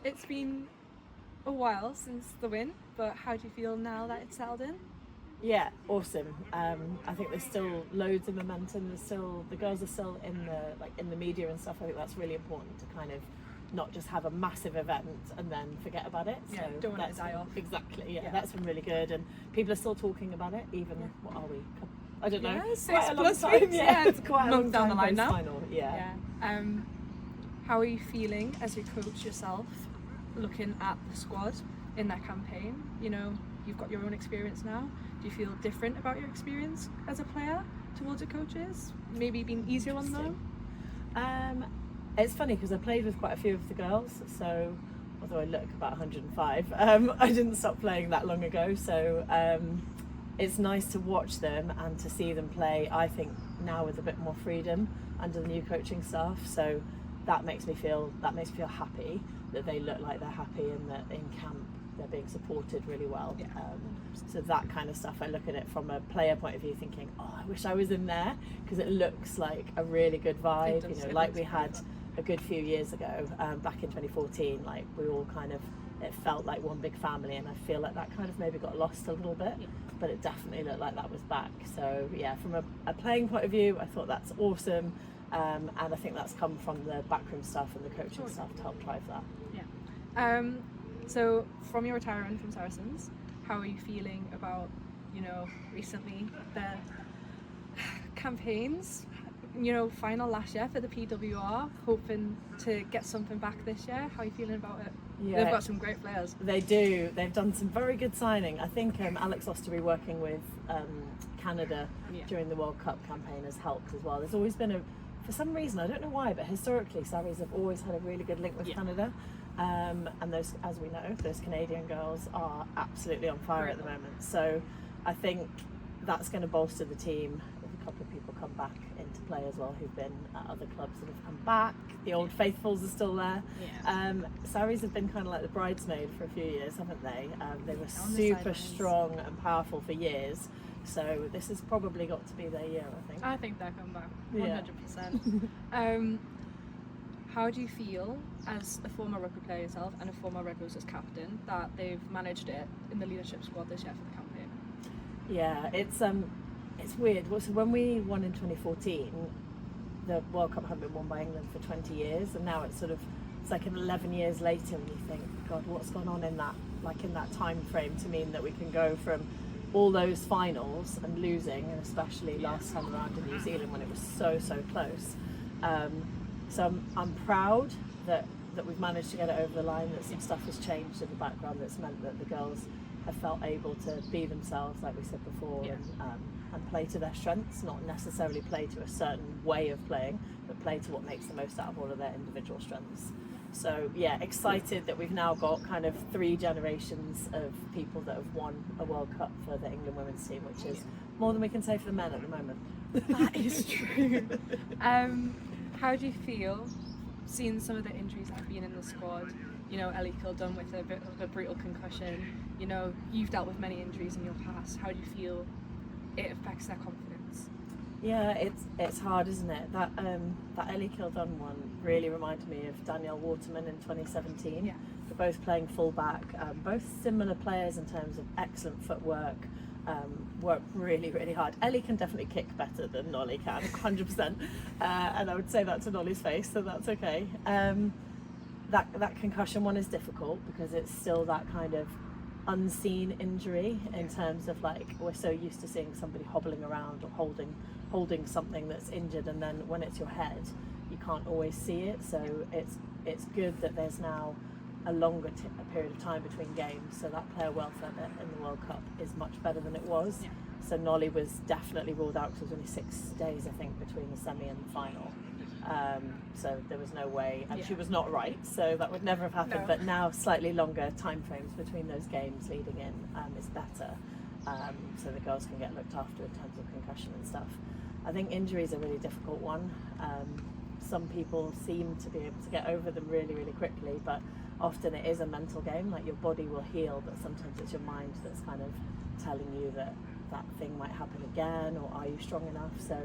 It's been a while since the win, but how do you feel now that it's settled in? Yeah, awesome. I think there's still loads of momentum. There's still the girls are still in the media and stuff. I think that's really important to kind of not just have a massive event and then forget about it. Yeah, So don't want it to that's die off. Exactly. Yeah, that's been really good, and people are still talking about it. Even what are we? I don't know. Yeah, 6 quite a long plus time. weeks. Yeah, it's quite a month long down the time line now. post-final. Yeah. How are you feeling as you coach yourself, looking at the squad in that campaign? You know, you've got your own experience now. Do you feel different about your experience as a player towards your coaches? Maybe been easier on them? It's funny because I played with quite a few of the girls, so although I look about 105, I didn't stop playing that long ago, so it's nice to watch them and to see them play, I think, now with a bit more freedom under the new coaching staff, so that makes me feel happy that they look like they're happy and that in camp they're being supported really well. So that kind of stuff, I look at it from a player point of view thinking, oh, I wish I was in there, because it looks like a really good vibe, you know, like we had a good few years ago, back in 2014, like we all kind of, it felt like one big family, and I feel like that kind of maybe got lost a little bit, but it definitely looked like that was back. So yeah, from a playing point of view, I thought that's awesome, and I think that's come from the backroom staff and the coaching staff to help drive that. So from your retirement from Saracens, how are you feeling about, you know, recently the campaigns? You know, final last year for the PWR, hoping to get something back this year. How are you feeling about it? Yeah, they've got some great players. They do. They've done some very good signing. I think Alex Osterby working with Canada during the World Cup campaign has helped as well. There's always been for some reason, I don't know why, but historically Sarries have always had a really good link with Canada. And those, as we know, those Canadian girls are absolutely on fire at the moment. So I think that's going to bolster the team. A couple of people come back into play as well who've been at other clubs and have come back. The old faithfuls are still there. Sarries have been kind of like the bridesmaid for a few years, haven't they? They were super strong and powerful for years. So this has probably got to be their year, I think. I think they'll come back, 100%. How do you feel as a former rugby player yourself and a former Red Roses captain that they've managed it in the leadership squad this year for the campaign? Yeah, it's weird. So when we won in 2014, the World Cup hadn't been won by England for 20 years, and now it's like 11 years later, and you think, God, what's gone on in that time frame to mean that we can go from all those finals and losing, and especially last time around in New Zealand when it was so close. So I'm proud that we've managed to get it over the line, that some stuff has changed in the background that's meant that the girls have felt able to be themselves, like we said before, and play to their strengths, not necessarily play to a certain way of playing, but play to what makes the most out of all of their individual strengths. So yeah, excited that we've now got kind of 3 generations of people that have won a World Cup for the England women's team, which is more than we can say for the men at the moment. That is true. How do you feel seeing some of the injuries that have been in the squad? You know, Ellie Kildon with a bit of a brutal concussion. You know, you've dealt with many injuries in your past. How do you feel it affects their confidence? Yeah, it's hard, isn't it? That Ellie Kildon one really reminded me of Danielle Waterman in 2017. They're both playing fullback, both similar players in terms of excellent footwork, work really hard. Ellie can definitely kick better than Nolly can, 100%, and I would say that to Nolly's face, so that's okay. That concussion one is difficult because it's still that kind of unseen injury in terms of, like, we're so used to seeing somebody hobbling around or holding something that's injured, and then when it's your head you can't always see it, so it's good that there's now a longer period of time between games, so that player welfare bit in the World Cup is much better than it was. So Nolly was definitely ruled out because there was only 6 days, I think, between the semi and the final. So there was no way, and she was not right, so that would never have happened. But now slightly longer time frames between those games leading in is better, so the girls can get looked after in terms of concussion and stuff. I think injury is a really difficult one. Some people seem to be able to get over them really quickly, but often it is a mental game. Like, your body will heal, but sometimes it's your mind that's kind of telling you that thing might happen again, or are you strong enough? So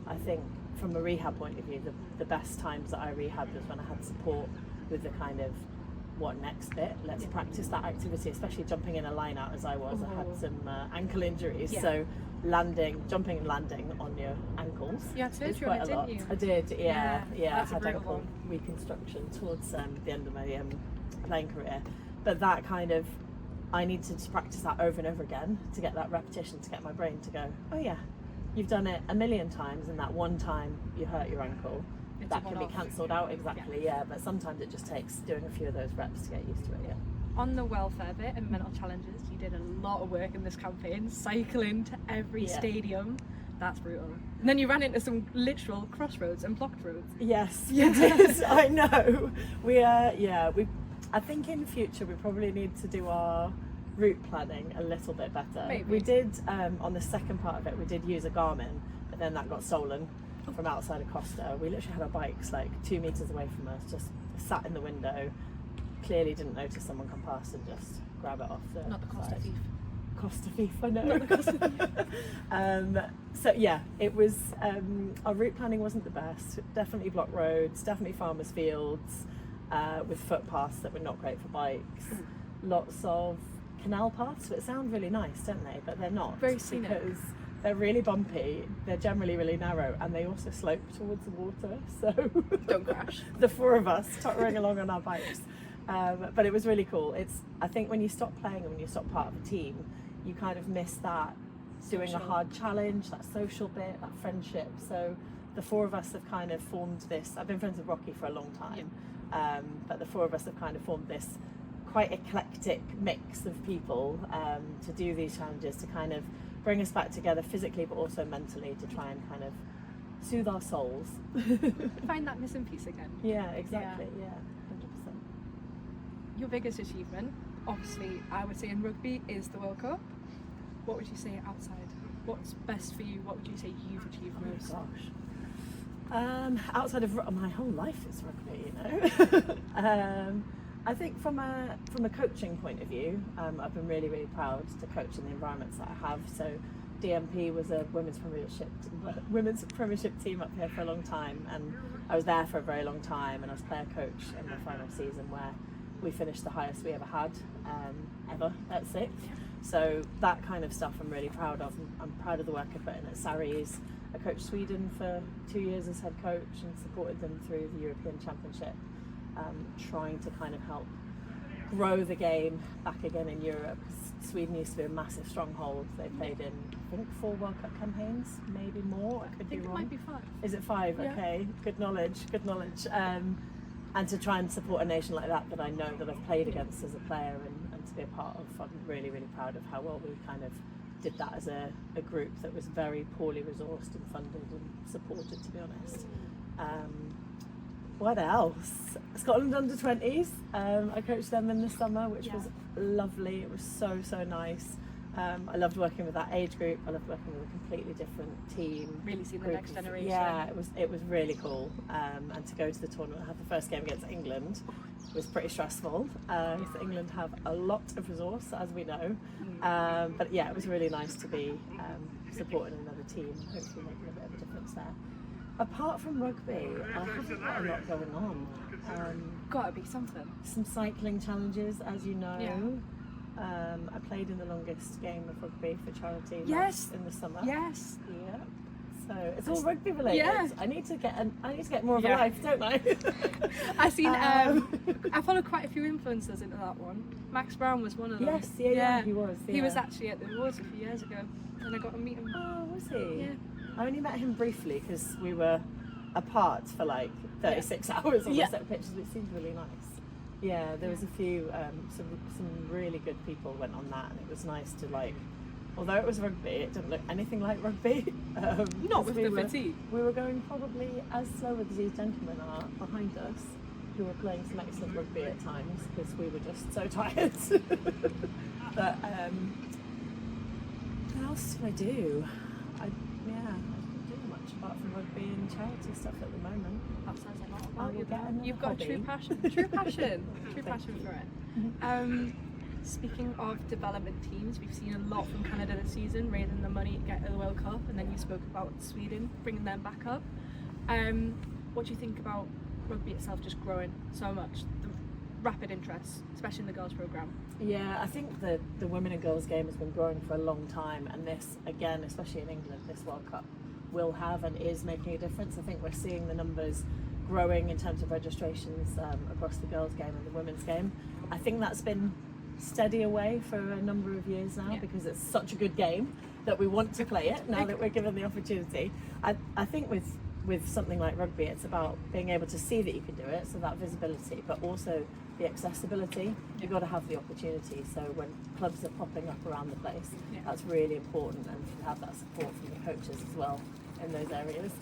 I think from a rehab point of view, the best times that I rehabbed was when I had support with the kind of what next bit? Let's practice that activity, especially jumping in a line out as I was. I had some ankle injuries, so jumping and landing on your ankles. You had surgery quite on it, a lot. didn't you? I did, yeah. That's I a had brutal ankle one. reconstruction towards the end of my playing career, but that kind of, I needed to practice that over and over again to get that repetition, to get my brain to go, oh yeah, you've done it a million times, and that one time you hurt your ankle, It's that a can be one-off. cancelled out, exactly, but sometimes it just takes doing a few of those reps to get used to it, On the welfare bit and mental challenges, you did a lot of work in this campaign, cycling to every stadium. That's brutal. And then you ran into some literal crossroads and blocked roads. Yes, you did. I know. I think in future we probably need to do our route planning a little bit better. Maybe. We did, on the second part of it, we did use a Garmin, but then that got stolen from outside of Costa. We literally had our bikes like 2 meters away from us, just sat in the window, clearly didn't notice someone come past and just grab it off the Not the Costa side. thief. Costa thief, I know. Not the Costa thief. So yeah, it was, our route planning wasn't the best. Definitely block roads, definitely farmers' fields, with footpaths that were not great for bikes. Lots of canal paths that sound really nice, don't they? But they're not. Very scenic. Because they're really bumpy, they're generally really narrow, and they also slope towards the water. So Don't crash. the four of us tottering along on our bikes. But it was really cool. I think when you stop playing and when you stop part of a team, you kind of miss that doing a Social. hard challenge, that social bit, that friendship. So the four of us have kind of formed this. I've been friends with Rocky for a long time, but the four of us have kind of formed this quite eclectic mix of people to do these challenges, to kind of bring us back together physically but also mentally, to try and kind of soothe our souls. Find that missing piece again. Yeah, exactly. Yeah, 100%. Your biggest achievement, obviously, I would say in rugby, is the World Cup. What would you say outside? What's best for you? What would you say you've achieved most? Outside of my whole life is rugby, you know. I think from a coaching point of view, I've been really, really proud to coach in the environments that I have. So DMP was a women's premiership team up here for a long time, and I was there for a very long time, and I was player coach in the final season where we finished the highest we ever had ever at 6. So that kind of stuff I'm really proud of. I'm proud of the work I put in at Sarries. I coached Sweden for 2 years as head coach and supported them through the European Championship, trying to kind of help grow the game back again in Europe. Sweden used to be a massive stronghold. They played in, I think, 4 World Cup campaigns, maybe more. I could be wrong. It might be 5. Is it 5? Yeah. Okay, good knowledge. And to try and support a nation like that I know that I've played against as a player and to be a part of, I'm really, really proud of how well we kind of did that as a group that was very poorly resourced and funded and supported, to be honest. What else? Scotland under 20s. I coached them in the summer, which was lovely. It was so nice. I loved working with that age group. I loved working with a completely different team. Really seeing the next generation. Yeah, it was really cool. And to go to the tournament, have the first game against England was pretty stressful. So England have a lot of resource, as we know. But yeah, it was really nice to be supporting another team, hopefully making a bit of a difference there. Apart from rugby, I haven't got a lot going on. Gotta be something. Some cycling challenges, as you know. Yeah. I played in the longest game of rugby for charity Yes. in the summer. Yes. Yeah. So it's all rugby related. Yeah. I need to get more of a Yeah. life, don't I? I seen. I followed quite a few influencers into that one. Max Brown was one of them. Yes, yeah, he was. He was actually at the awards a few years ago, and I got to meet him. Oh, was he? Yeah. I only met him briefly because we were apart for like 36 hours on the set pictures, which seemed really nice. Yeah, there was a few, some really good people went on that, and it was nice to like, although it was rugby, it didn't look anything like rugby. Not with the fatigue. We were going probably as slow as these gentlemen are behind us, who were playing some excellent rugby at times, because we were just so tired. But what else do I do? I don't do much apart from rugby and charity stuff at the moment. That sounds like a lot Oh, about you. you'll get another You've got hobby. a true passion. True passion. True Thank passion you. for it. Speaking of development teams, we've seen a lot from Canada this season, raising the money to get to the World Cup, and then you spoke about Sweden, bringing them back up. What do you think about rugby itself just growing so much? rapid interest, especially in the girls programme. Yeah, I think the women and girls game has been growing for a long time, and this, again, especially in England, this World Cup will have and is making a difference. I think we're seeing the numbers growing in terms of registrations across the girls game and the women's game. I think that's been steady away for a number of years now, because it's such a good game that we want to play it now that we're given the opportunity. I think with something like rugby, it's about being able to see that you can do it, so that visibility, but also the accessibility. You've got to have the opportunity, so when clubs are popping up around the place, that's really important, and to have that support from the coaches as well in those areas.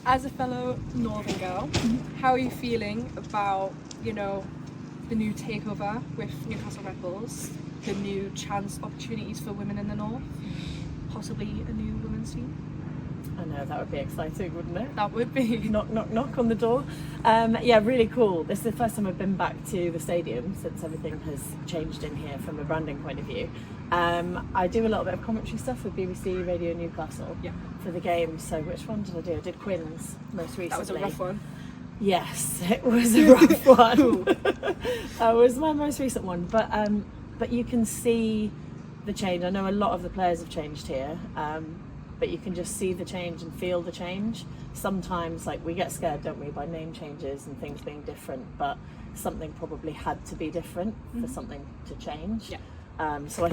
As a fellow Northern girl, how are you feeling about, you know, the new takeover with Newcastle Red Bulls, the new chance opportunities for women in the North, possibly a new women's team? I know, that would be exciting, wouldn't it? That would be. Knock, knock, knock on the door. Yeah, really cool. This is the first time I've been back to the stadium since everything has changed in here from a branding point of view. I do a little bit of commentary stuff with BBC Radio Newcastle for the game. So which one did I do? I did Quinn's most recently. That was a rough one. Yes, it was a rough one. That was my most recent one. But you can see the change. I know a lot of the players have changed here. But you can just see the change and feel the change. Sometimes, like, we get scared, don't we, by name changes and things being different, but something probably had to be different for something to change. So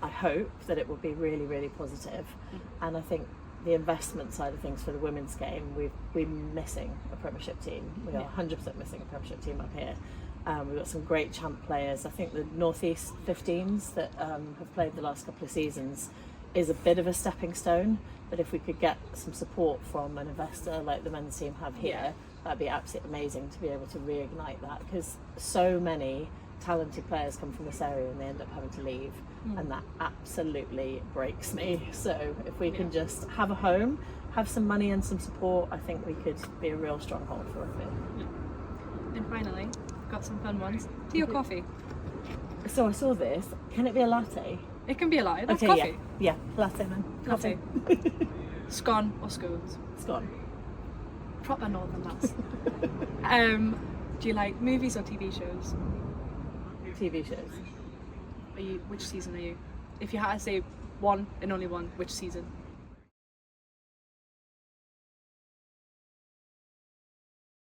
I hope that it will be really, really positive. And I think the investment side of things for the women's game, we're missing a Premiership team. We are 100% missing a Premiership team up here. We've got some great champ players. I think the North East 15s that have played the last couple of seasons is a bit of a stepping stone, but if we could get some support from an investor like the men's team have here, that'd be absolutely amazing to be able to reignite that, because so many talented players come from this area and they end up having to leave, and that absolutely breaks me. So if we can just have a home, have some money and some support, I think we could be a real stronghold for rugby. And finally, got some fun ones. Tea or coffee? So I saw this. Can it be a latte? It can be a latte. That's okay, coffee. Yeah, latte then. Latte. Scone or scones? Scone. Proper northern lads. Do you like movies or TV shows? TV shows. Which season are you? If you had to say one and only one, which season?